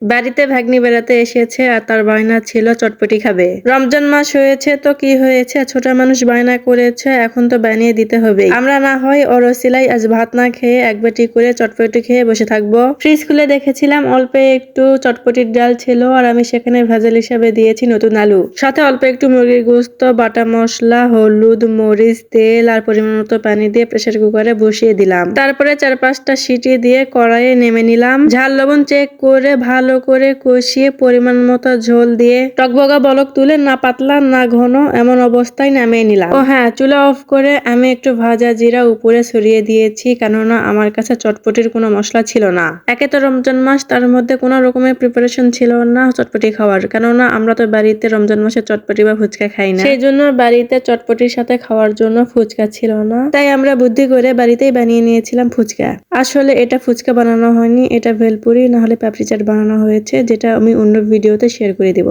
বাড়িতে ভাগ্নি বেড়াতে এসেছে আর তার বায়না ছিল চটপটি খাবে। রমজান মাস হয়েছে তো কি হয়েছে, ছোট মানুষ বায়না করেছে, এখন তো বানিয়ে দিতে হবে। আমরা না হয় ওর ওসিলায় আজ ভাত না খেয়ে এক বাটি করে চটপটি খেয়ে বসে থাকবো। ফ্রিজ খুলে দেখেছিলাম অল্প একটু চটপটির ডাল ছিল আর আমি সেখানে ভেজাল হিসাবে দিয়েছি নতুন আলু, সাথে অল্প একটু মুরগির গোস্ত, বাটা মশলা, হলুদ, মরিচ, তেল আর পরিমাণ মতো পানি দিয়ে প্রেসার কুকারে বসিয়ে দিলাম। তারপরে 4-5টা সিটি দিয়ে কড়াইয়ে নেমে নিলাম। ঝাল লবণ চেক করে ভালো করে কষিয়ে পরিমাণ মতো ঝোল দিয়ে টকবগা বলক তুলে না পাতলা না ঘন এমন অবস্থায় নামিয়ে নিলাম। ও হ্যাঁ, চুলা অফ করে আমি একটু ভাজা জিরা উপরে ছড়িয়ে দিয়েছি, কেননা আমার কাছে চটপটির কোনো মশলা ছিল না। একে তো রমজান মাস, তার মধ্যে কোনো রকমের প্রিপারেশন ছিল না চটপটি খাওয়ার, কেননা আমরা তো বাড়িতে রমজান মাসে চটপটি বা ফুচকা খাই না, সেই জন্য বাড়িতে চটপটির সাথে খাওয়ার জন্য ফুচকা ছিল না। তাই আমরা বুদ্ধি করে বাড়িতেই বানিয়ে নিয়েছিলাম ফুচকা। আসলে এটা ফুচকা বানানো হয়নি, এটা ভেলপুরি না হলে পাপড়ি চাট বানানো হয়েছে, যেটা আমি অন্য ভিডিওতে শেয়ার করে দিব।